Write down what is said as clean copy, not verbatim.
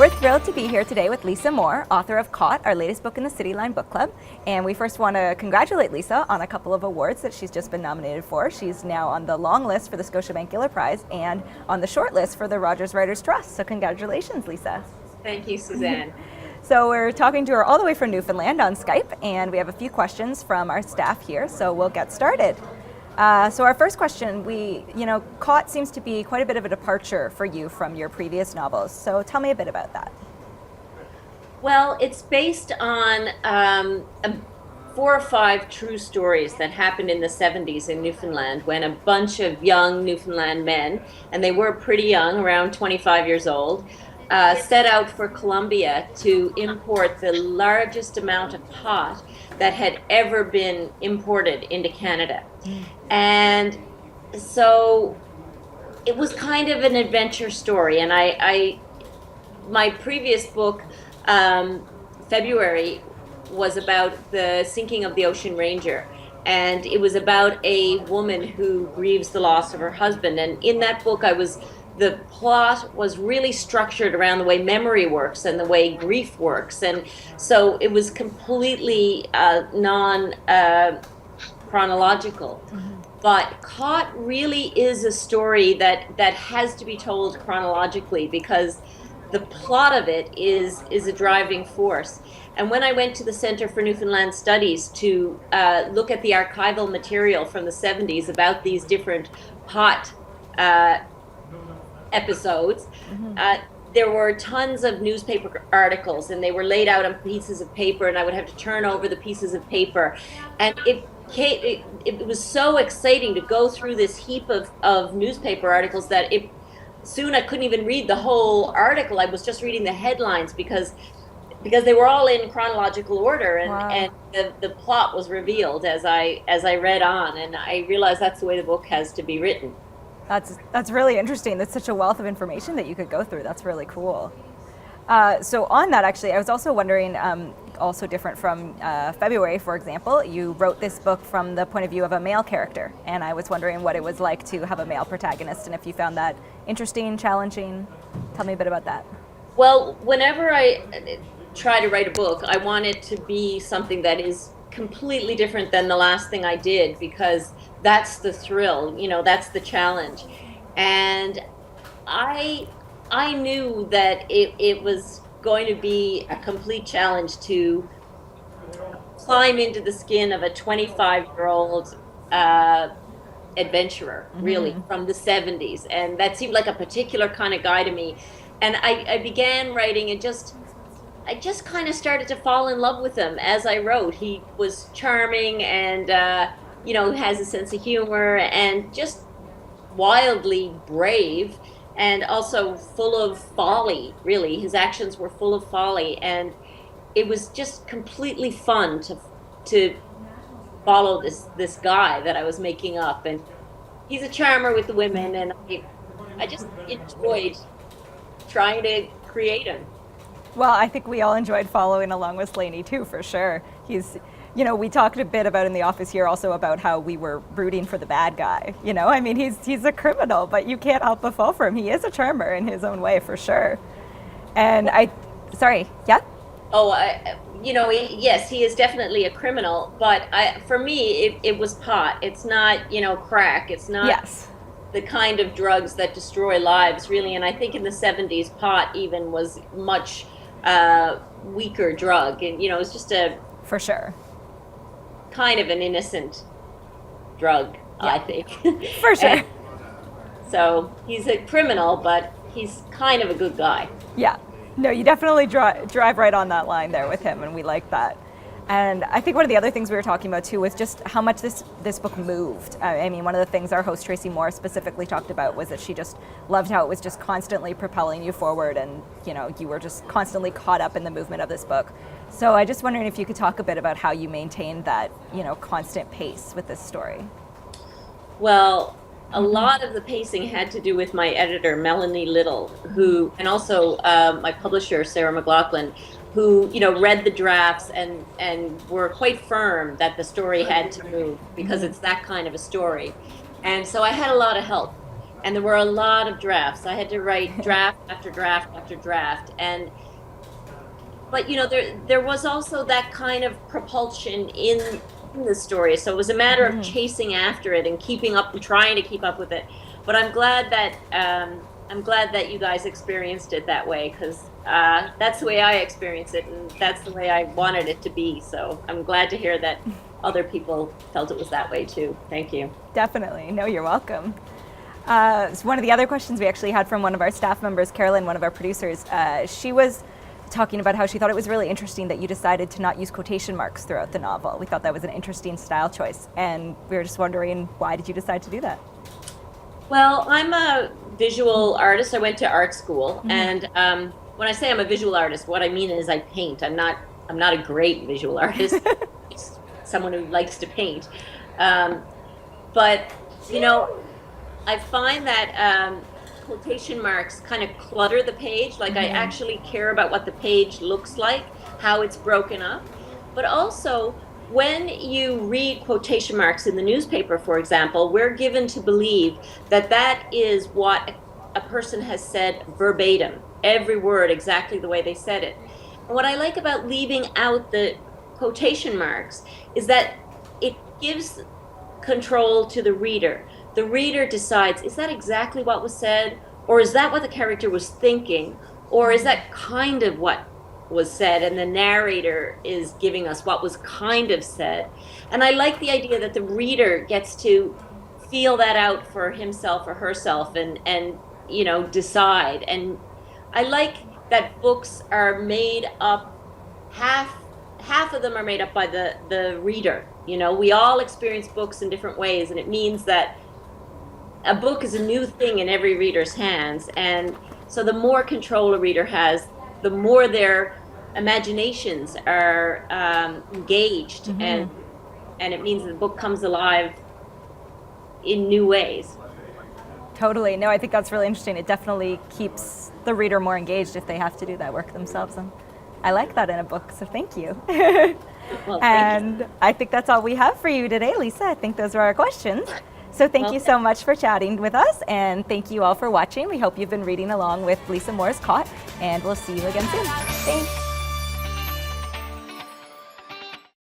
We're thrilled to be here today with Lisa Moore, author of Caught, our latest book in the City Line Book Club. And we first want to congratulate Lisa on a couple of awards that she's just been nominated for. She's now on the long list for the Scotiabank Giller Prize and on the short list for the Rogers Writers Trust. So congratulations, Lisa. Thank you, Suzanne. So we're talking to her all the way from Newfoundland on Skype, and we have a few questions from our staff here, so we'll get started. So our first question, Caught seems to be quite a bit of a departure for you from your previous novels. So tell me a bit about that. Well, it's based on 4 or 5 true stories that happened in the 70s in Newfoundland when a bunch of young Newfoundland men, and they were pretty young, around 25 years old, set out for Colombia to import the largest amount of pot that had ever been imported into Canada. And so it was kind of an adventure story. And my previous book, February, was about the sinking of the Ocean Ranger. And it was about a woman who grieves the loss of her husband. And in that book, the plot was really structured around the way memory works and the way grief works. And so it was completely non-chronological. But Caught really is a story that has to be told chronologically because the plot of it is a driving force. And when I went to the Centre for Newfoundland Studies to look at the archival material from the 70s about these different pot episodes, there were tons of newspaper articles, and they were laid out on pieces of paper, and I would have to turn over the pieces of paper. And it was so exciting to go through this heap of newspaper articles that soon I couldn't even read the whole article. I was just reading the headlines because they were all in chronological order, and, wow. and the plot was revealed as I read on, and I realized that's the way the book has to be written. That's really interesting. That's such a wealth of information that you could go through. That's really cool. So on that, actually, I was also wondering, also different from February, for example, you wrote this book from the point of view of a male character, and I was wondering what it was like to have a male protagonist, and if you found that interesting, challenging. Tell me a bit about that. Well, whenever I try to write a book, I want it to be something that is completely different than the last thing I did, because that's the thrill, that's the challenge. And I knew that it was going to be a complete challenge to climb into the skin of a 25-year-old adventurer, really, from the 70s. And that seemed like a particular kind of guy to me. And I began writing, and I just kind of started to fall in love with him as I wrote. He was charming and, has a sense of humor and just wildly brave and also full of folly, really. His actions were full of folly, and it was just completely fun to follow this guy that I was making up. And he's a charmer with the women, and I just enjoyed trying to create him. Well, I think we all enjoyed following along with Slaney too, for sure. He's, we talked a bit about in the office here also about how we were rooting for the bad guy. He's a criminal, but you can't help but fall for him. He is a charmer in his own way, for sure. And sorry, yeah? Oh, yes, he is definitely a criminal, but for me, it was pot. It's not, crack. It's not. Yes. The kind of drugs that destroy lives, really. And I think in the 70s, pot even was much weaker drug, and it was just for sure, kind of an innocent drug, yeah. I think. For sure. So he's a criminal, but he's kind of a good guy. Yeah, no, you definitely drive right on that line there with him, and we like that. And I think one of the other things we were talking about too was just how much this book moved. I mean, one of the things our host Tracy Moore specifically talked about was that she just loved how it was just constantly propelling you forward, and you were just constantly caught up in the movement of this book. So I just wondering if you could talk a bit about how you maintained that constant pace with this story. Well, a lot of the pacing had to do with my editor Melanie Little, who, and also my publisher Sarah McLaughlin, who read the drafts and were quite firm that the story had to move because it's that kind of a story. And so I had a lot of help. and there were a lot of drafts. I had to write draft after draft after draft, but there was also that kind of propulsion in the story. So it was a matter of chasing after it and keeping up and trying to keep up with it. But I'm glad that you guys experienced it that way, because that's the way I experienced it, and that's the way I wanted it to be. So I'm glad to hear that other people felt it was that way too. Thank you. Definitely. No, you're welcome. So one of the other questions we actually had from one of our staff members, Carolyn, one of our producers, she was talking about how she thought it was really interesting that you decided to not use quotation marks throughout the novel. We thought that was an interesting style choice, and we were just wondering, why did you decide to do that? Well, I'm a visual artist. I went to art school, and when I say I'm a visual artist, what I mean is I paint. I'm not a great visual artist. Just someone who likes to paint. But I find that quotation marks kind of clutter the page. Like I actually care about what the page looks like, how it's broken up. But also, when you read quotation marks in the newspaper, for example, we're given to believe that that is what a person has said verbatim, every word exactly the way they said it. And what I like about leaving out the quotation marks is that it gives control to the reader. The reader decides, is that exactly what was said? Or is that what the character was thinking? Or is that kind of what was said, and the narrator is giving us what was kind of said? And I like the idea that the reader gets to feel that out for himself or herself and decide. And I like that books are made up, half of them are made up by the reader. We all experience books in different ways, and it means that a book is a new thing in every reader's hands. And so the more control a reader has, the more their imaginations are engaged, and it means the book comes alive in new ways. Totally. No, I think that's really interesting. It definitely keeps the reader more engaged if they have to do that work themselves. And I like that in a book, so thank you. Well, and thank you. I think that's all we have for you today, Lisa. I think those were our questions. So thank you so much for chatting with us, and thank you all for watching. We hope you've been reading along with Lisa Moore's Caught, and we'll see you again soon. Thanks.